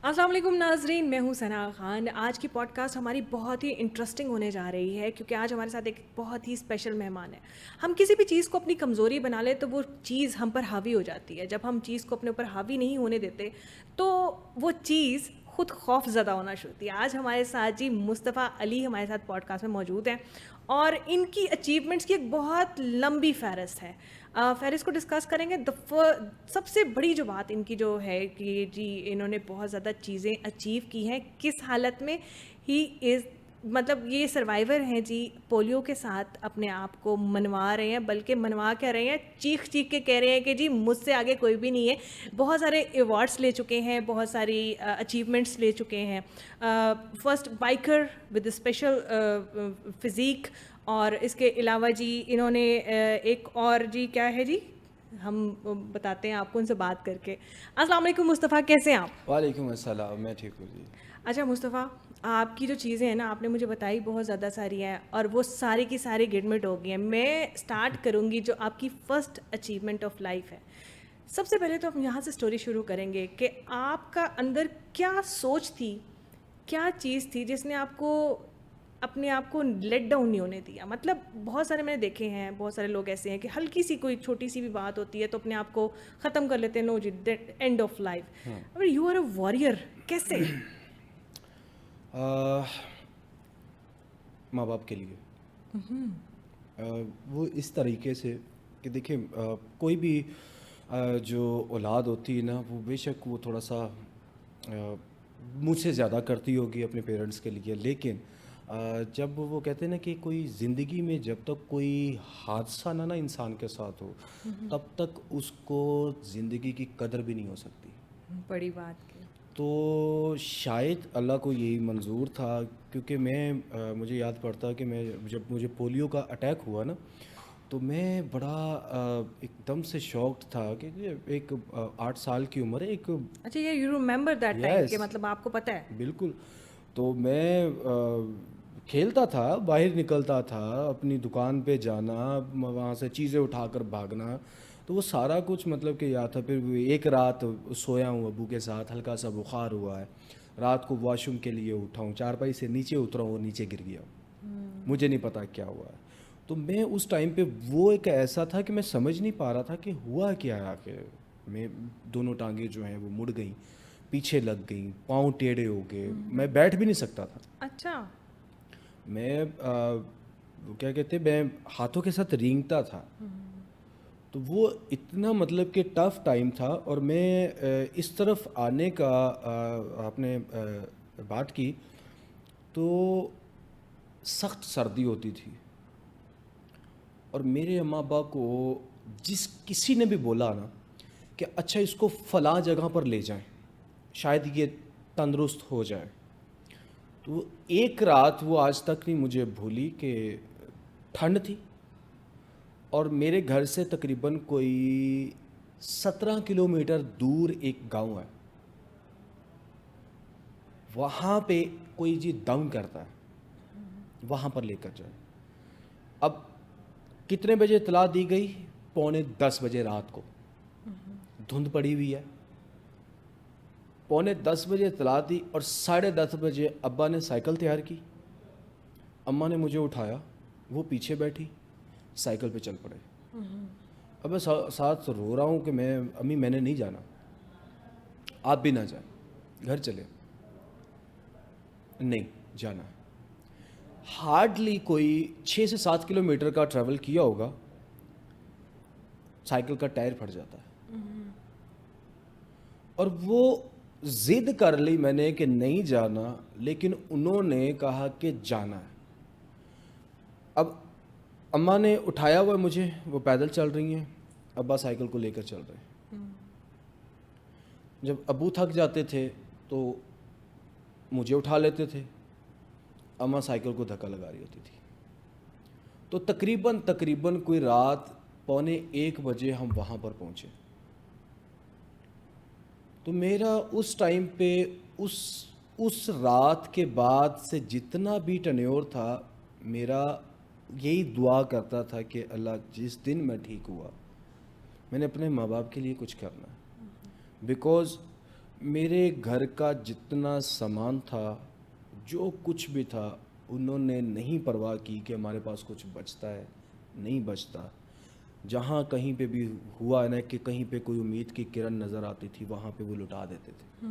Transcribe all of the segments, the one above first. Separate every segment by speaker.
Speaker 1: السلام علیکم ناظرین، میں ہوں ثنا خان. آج کی پوڈ کاسٹ ہماری بہت ہی انٹرسٹنگ ہونے جا رہی ہے کیونکہ آج ہمارے ساتھ ایک بہت ہی اسپیشل مہمان ہے. ہم کسی بھی چیز کو اپنی کمزوری بنا لیں تو وہ چیز ہم پر حاوی ہو جاتی ہے. جب ہم چیز کو اپنے اوپر حاوی نہیں ہونے دیتے تو وہ چیز خود خوف زدہ ہونا شروع ہوتی ہے. آج ہمارے ساتھ جی مصطفیٰ علی ہمارے ساتھ پوڈ کاسٹ میں موجود ہیں اور ان کی اچیومنٹس کی ایک بہت لمبی فہرست ہے. فہرست کو ڈسکس کریں گے. سب سے بڑی جو بات ان کی جو ہے کہ جی انہوں نے بہت زیادہ چیزیں اچیو کی ہیں. کس حالت میں ہی از مطلب یہ سروائیور ہیں جی، پولیو کے ساتھ اپنے آپ کو منوا رہے ہیں، بلکہ منوا کہہ رہے ہیں، چیخ چیخ کے کہہ رہے ہیں کہ جی مجھ سے آگے کوئی بھی نہیں ہے. بہت سارے ایوارڈس لے چکے ہیں، بہت ساری اچیومنٹس لے چکے ہیں. First biker with special physique. اور اس کے علاوہ جی انہوں نے ایک اور جی کیا ہے جی، ہم بتاتے ہیں آپ کو ان سے بات کر کے. السلام علیکم مصطفیٰ، کیسے ہیں آپ؟
Speaker 2: وعلیکم السلام، میں ٹھیک ہوں جی.
Speaker 1: اچھا مصطفیٰ، آپ کی جو چیزیں ہیں نا آپ نے مجھے بتائی بہت زیادہ ساری ہیں اور وہ ساری کی ساری گڈمٹ ہو گئی ہیں. میں اسٹارٹ کروں گی جو آپ کی فرسٹ اچیومنٹ آف لائف ہے. سب سے پہلے تو ہم یہاں سے اسٹوری شروع کریں گے کہ آپ کا اندر کیا سوچ تھی، کیا چیز تھی جس نے آپ کو اپنے آپ کو لیٹ ڈاؤن نہیں ہونے دیا. مطلب بہت سارے میں نے دیکھے ہیں، بہت سارے لوگ ایسے ہیں کہ ہلکی سی کوئی چھوٹی سی بھی بات ہوتی ہے تو اپنے آپ کو ختم کر لیتے ہیں. نو جی، end of life. You are a warrior. کیسے؟
Speaker 2: ماں باپ کے لیے وہ اس طریقے سے کہ دیکھیں، کوئی بھی جو اولاد ہوتی ہے نا، وہ بے شک وہ تھوڑا سا مجھ سے زیادہ کرتی ہوگی اپنے پیرنٹس کے لیے، لیکن جب وہ کہتے ہیں نا کہ کوئی زندگی میں جب تک کوئی حادثہ نہ انسان کے ساتھ ہو تب تک اس کو زندگی کی قدر بھی نہیں ہو سکتی.
Speaker 1: بڑی بات کی.
Speaker 2: تو شاید اللہ کو یہی منظور تھا، کیونکہ میں مجھے یاد پڑتا کہ میں جب مجھے پولیو کا اٹیک ہوا نا تو میں بڑا ایک دم سے شاکڈ تھا کہ ایک 8 سال کی عمر ہے ایک.
Speaker 1: اچھا، یہ یو ریممبر دیٹ ٹائم کہ
Speaker 2: یس،
Speaker 1: مطلب آپ کو پتہ ہے.
Speaker 2: بالکل. تو میں کھیلتا تھا، باہر نکلتا تھا، اپنی دکان پہ جانا، وہاں سے چیزیں اٹھا کر بھاگنا، تو وہ سارا کچھ مطلب کہ یاد تھا. پھر ایک رات سویا ہوں ابو کے ساتھ، ہلکا سا بخار ہوا ہے، رات کو واش روم کے لیے اٹھا ہوں، چارپائی سے نیچے اترا ہوں اور نیچے گر گیا ہوں، مجھے نہیں پتا کیا ہوا ہے. تو میں اس ٹائم پہ وہ ایک ایسا تھا کہ میں سمجھ نہیں پا رہا تھا کہ ہوا کیا ہے. آخر میں دونوں ٹانگیں جو ہیں وہ مڑ گئیں، پیچھے لگ گئیں، پاؤں ٹیڑھے ہو گئے، میں بیٹھ بھی نہیں سکتا تھا.
Speaker 1: اچھا.
Speaker 2: میں کیا کہتے ہیں، میں ہاتھوں کے ساتھ رینگتا تھا. تو وہ اتنا مطلب کہ ٹف ٹائم تھا. اور میں اس طرف آنے کا آپ نے بات کی تو سخت سردی ہوتی تھی، اور میرے اماں ابا کو جس کسی نے بھی بولا نا کہ اچھا اس کو فلاں جگہ پر لے جائیں شاید یہ تندرست ہو جائے، تو ایک رات وہ آج تک نہیں مجھے بھولی کہ ٹھنڈ تھی اور میرے گھر سے تقریباً کوئی 17 کلومیٹر دور ایک گاؤں ہے، وہاں پہ کوئی جی دم کرتا ہے، وہاں پر لے کر جائے. اب کتنے بجے اطلاع دی گئی؟ 9:45 بجے رات کو، دھند پڑی ہوئی ہے. 9:45 بجے اطلاع دی اور 10:30 بجے ابا نے سائیکل تیار کی، اماں نے مجھے اٹھایا، وہ پیچھے بیٹھی، سائیکل پہ چل پڑے. اب میں ساتھ رو رہا ہوں کہ میں امی میں نے نہیں جانا، آپ بھی نہ جائیں، گھر چلے. نہیں جانا. ہارڈلی کوئی 6 سے 7 کلومیٹر کا ٹریول کیا ہوگا، سائیکل کا ٹائر پھٹ جاتا ہے. اور وہ ضد کر لی میں نے کہ نہیں جانا، لیکن انہوں نے کہا کہ جانا ہے. اب اماں نے اٹھایا ہوا مجھے، وہ پیدل چل رہی ہیں، ابا سائیکل کو لے کر چل رہے ہیں. جب ابو تھک جاتے تھے تو مجھے اٹھا لیتے تھے، اماں سائیکل کو دھکا لگا رہی ہوتی تھی. تو تقریباً کوئی رات 12:45 بجے ہم وہاں پر پہنچے. تو میرا اس ٹائم پہ اس رات کے بعد سے جتنا بھی ٹنیور تھا، میرا یہی دعا کرتا تھا کہ اللہ جس دن میں ٹھیک ہوا میں نے اپنے ماں باپ کے لیے کچھ کرنا ہے. بیکاز میرے گھر کا جتنا سامان تھا, جو کچھ بھی تھا, انہوں نے نہیں پرواہ کی کہ ہمارے پاس کچھ بچتا ہے نہیں بچتا. جہاں کہیں پہ بھی ہوا ہے نا کہ کہیں پہ کوئی امید کی کرن نظر آتی تھی, وہاں پہ وہ لٹا دیتے تھے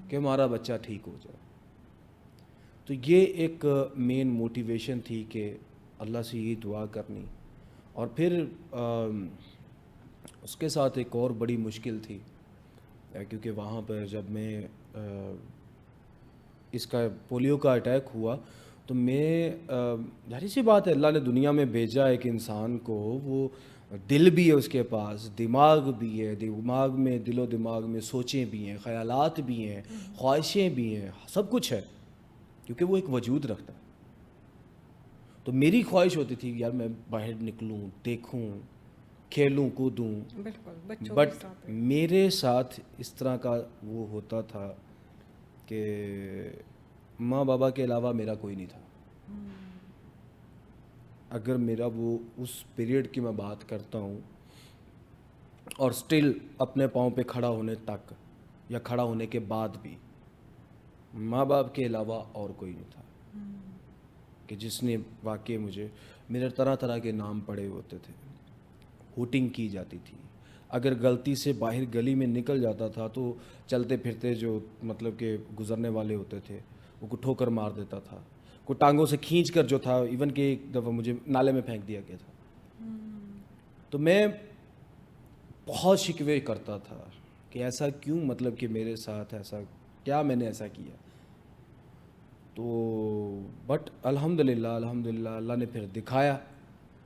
Speaker 2: کہ ہمارا بچہ ٹھیک ہو جائے. تو یہ ایک مین موٹیویشن تھی کہ اللہ سے یہی دعا کرنی. اور پھر اس کے ساتھ ایک اور بڑی مشکل تھی, کیونکہ وہاں پر جب میں اس کا پولیو کا اٹیک ہوا تو میں, ظاہر سی بات ہے, اللہ نے دنیا میں بھیجا ایک انسان کو, وہ دل بھی ہے اس کے پاس, دماغ بھی ہے, دماغ میں دل و دماغ میں سوچیں بھی ہیں, خیالات بھی ہیں, خواہشیں بھی ہیں, سب کچھ ہے, کیونکہ وہ ایک وجود رکھتا ہے. تو میری خواہش ہوتی تھی یار میں باہر نکلوں, دیکھوں, کھیلوں کودوں, بٹ میرے ساتھ اس طرح کا وہ ہوتا تھا کہ ماں بابا کے علاوہ میرا کوئی نہیں تھا. اگر میرا وہ اس پیریڈ کی میں بات کرتا ہوں, اور سٹل اپنے پاؤں پہ کھڑا ہونے تک یا کھڑا ہونے کے بعد بھی ماں باپ کے علاوہ اور کوئی نہیں تھا کہ جس نے واقعی مجھے, میرے طرح طرح کے نام پڑے ہوتے تھے, ہوٹنگ کی جاتی تھی, اگر غلطی سے باہر گلی میں نکل جاتا تھا تو چلتے پھرتے جو مطلب کہ گزرنے والے ہوتے تھے وہ کو ٹھوکر مار دیتا تھا, کو ٹانگوں سے کھینچ کر جو تھا, ایون کہ ایک دفعہ مجھے نالے میں پھینک دیا گیا تھا. تو میں بہت شکوے کرتا تھا کہ ایسا کیوں, مطلب کہ میرے ساتھ ایسا کیا میں نے ایسا کیا. تو بٹ الحمدللہ اللہ نے پھر دکھایا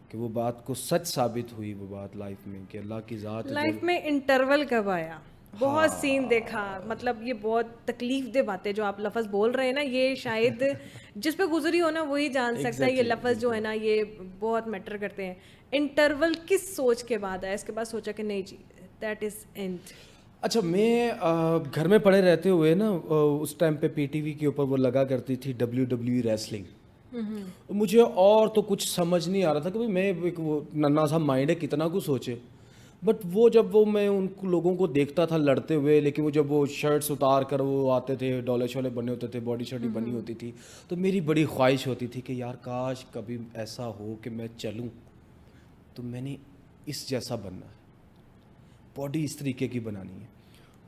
Speaker 2: کہ وہ بات کو سچ ثابت ہوئی, وہ بات لائف میں کہ اللہ کی ذات.
Speaker 1: لائف میں انٹرول کب آیا؟ بہت سین دیکھا, مطلب یہ بہت تکلیف دہ باتیں جو آپ لفظ بول رہے ہیں نا, یہ شاید جس پہ گزری ہو نا وہی جان سکتا ہے. یہ لفظ جو ہے نا یہ بہت میٹر کرتے ہیں. انٹرول کس سوچ کے بعد آیا؟ اس کے بعد سوچا کہ نہیں جی دیٹ از اینڈ.
Speaker 2: اچھا, میں گھر میں پڑے رہتے ہوئے نا, اس ٹائم پہ پی ٹی وی کے اوپر وہ لگا کرتی تھی WWE ریسلنگ. مجھے اور تو کچھ سمجھ نہیں آ رہا تھا کہ میں ایک وہ ننا سا مائنڈ ہے, کتنا کچھ سوچے. بٹ وہ جب وہ میں ان لوگوں کو دیکھتا تھا لڑتے ہوئے, لیکن وہ جب وہ شرٹس اتار کر وہ آتے تھے, ڈولے شولے بنے ہوتے تھے, باڈی شاڈی بنی ہوتی تھی, تو میری بڑی خواہش ہوتی تھی کہ یار کاش کبھی ایسا ہو کہ میں چلوں تو میں نے اس جیسا بننا ہے, باڈی اس طریقے کی بنانی ہے.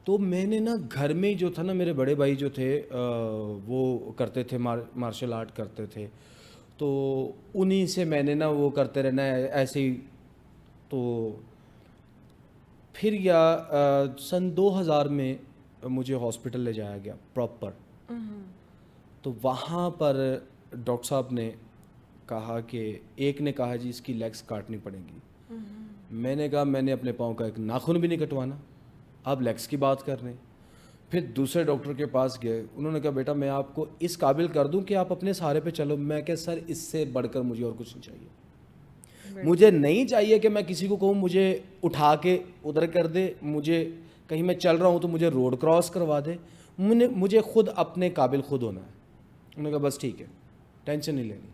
Speaker 2: تو میں نے نا گھر میں جو تھا نا, میرے بڑے بھائی جو تھے وہ کرتے تھے, مارشل آرٹ کرتے تھے, تو انہی سے میں نے نا وہ کرتے رہنا ایسے ہی. تو پھر سن 2000 میں مجھے ہاسپٹل لے جایا گیا پراپر. تو وہاں پر ڈاکٹر صاحب نے کہا کہ ایک نے کہا جی اس کی لیگس کاٹنی پڑیں گی. میں نے کہا میں نے اپنے پاؤں کا ایک ناخن بھی نہیں کٹوانا, آپ لیگس کی بات کر رہے ہیں. پھر دوسرے ڈاکٹر کے پاس گئے, انہوں نے کہا بیٹا میں آپ کو اس قابل کر دوں کہ آپ اپنے سہارے پہ چلو. میں کہ سر اس سے بڑھ کر مجھے اور کچھ نہیں چاہیے. مجھے نہیں چاہیے کہ میں کسی کو کہوں مجھے اٹھا کے ادھر کر دے, مجھے کہیں میں چل رہا ہوں تو مجھے روڈ کراس کروا دے. مجھے خود اپنے قابل خود ہونا ہے. انہوں نے کہا بس ٹھیک ہے, ٹینشن نہیں لینی.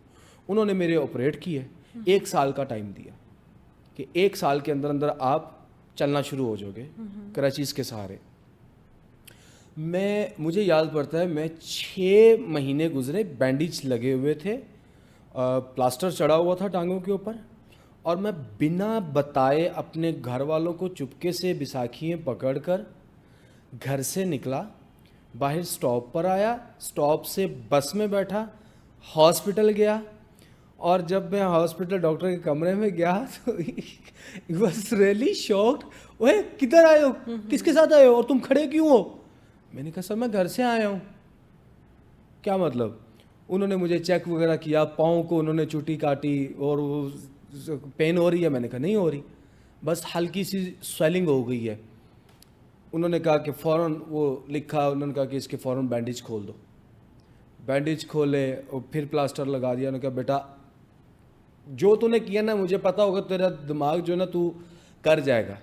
Speaker 2: انہوں نے میرے آپریٹ کیے, 1 سال کا ٹائم دیا کہ 1 سال کے اندر اندر آپ چلنا شروع ہو جاؤ گے کراچیز کے سہارے. مجھے یاد پڑتا ہے میں 6 مہینے گزرے, بینڈیج لگے ہوئے تھے, پلاسٹر چڑھا ہوا تھا ٹانگوں کے اوپر, اور میں بنا بتائے اپنے گھر والوں کو چپکے سے بیساکھیاں پکڑ کر گھر سے نکلا, باہر سٹاپ پر آیا, سٹاپ سے بس میں بیٹھا, ہاسپٹل گیا. اور جب میں ہاسپٹل ڈاکٹر کے کمرے میں گیا تو واز ریئلی شاکڈ, اوے کدھر آئے ہو, کس کے ساتھ آئے ہو, اور تم کھڑے کیوں ہو؟ میں نے کہا سر میں گھر سے آیا ہوں. کیا مطلب؟ انہوں نے مجھے چیک وغیرہ کیا, پاؤں کو انہوں نے چوٹی کاٹی, اور وہ پین ہو رہی ہے؟ میں نے کہا نہیں ہو رہی, بس ہلکی سی سویلنگ ہو گئی ہے. انہوں نے کہا کہ فوراً وہ لکھا, انہوں نے کہا کہ اس کے فوراً بینڈیج کھول دو. بینڈیج کھولے اور پھر پلاسٹر لگا دیا. انہوں نے کہا بیٹا جو تو نے کیا نا مجھے پتا ہوگا تیرا دماغ جو نا تو کر جائے گا,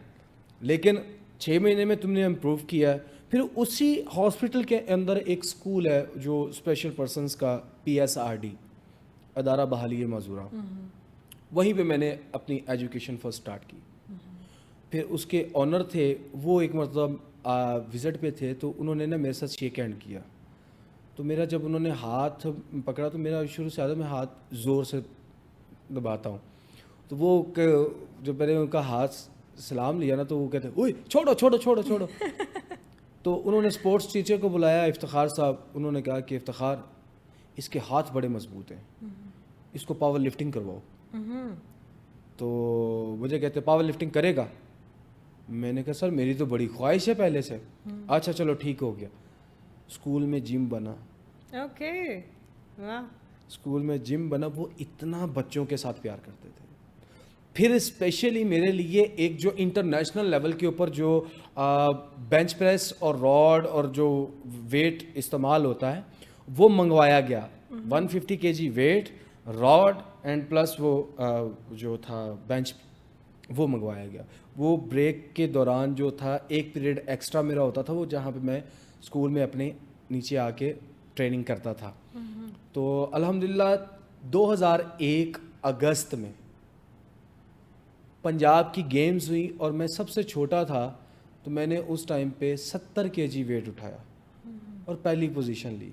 Speaker 2: لیکن 6 مہینے میں تم نے امپروو کیا ہے. پھر اسی ہاسپٹل کے اندر ایک اسکول ہے جو اسپیشل پرسنس کا, PSRD ادارہ بحالی معذورہ, وہیں پہ میں نے اپنی ایجوکیشن فرسٹ سٹارٹ کی. پھر اس کے آنر تھے وہ ایک مرتبہ وزٹ پہ تھے تو انہوں نے نا میرے ساتھ شیک ہینڈ کیا. تو میرا جب انہوں نے ہاتھ پکڑا تو میرا شروع سے آتا میں ہاتھ زور سے دباتا ہوں. تو وہ جب میں نے ان کا ہاتھ سلام لیا نا تو وہ کہتے اوئے چھوڑو چھوڑو چھوڑو چھوڑو. تو انہوں نے اسپورٹس ٹیچر کو بلایا, افتخار صاحب. انہوں نے کہا کہ افتخار اس کے ہاتھ بڑے مضبوط ہیں, اس کو پاور لفٹنگ کرواؤ. تو مجھے کہتے پاور لفٹنگ کرے گا. میں نے کہا سر میری تو بڑی خواہش ہے پہلے سے. اچھا چلو ٹھیک ہو گیا. اسکول میں جم بنا.
Speaker 1: اوکے واہ.
Speaker 2: اسکول میں جم بنا. وہ اتنا بچوں کے ساتھ پیار کرتے تھے. پھر اسپیشلی میرے لیے ایک جو انٹرنیشنل لیول کے اوپر جو بینچ پریس اور راڈ اور جو ویٹ استعمال ہوتا ہے وہ منگوایا گیا. 150 kg weight, rod and plus وہ جو تھا بینچ وہ منگوایا گیا. وہ بریک کے دوران جو تھا ایک پیریڈ ایکسٹرا میرا ہوتا تھا وہ جہاں پہ میں اسکول میں اپنے نیچے آ کے ٹریننگ کرتا تھا. تو الحمدللہ 2001 اگست میں پنجاب کی گیمز ہوئی اور میں سب سے چھوٹا تھا تو میں نے اس ٹائم پہ 70 kg ویٹ اٹھایا اور پہلی پوزیشن لی.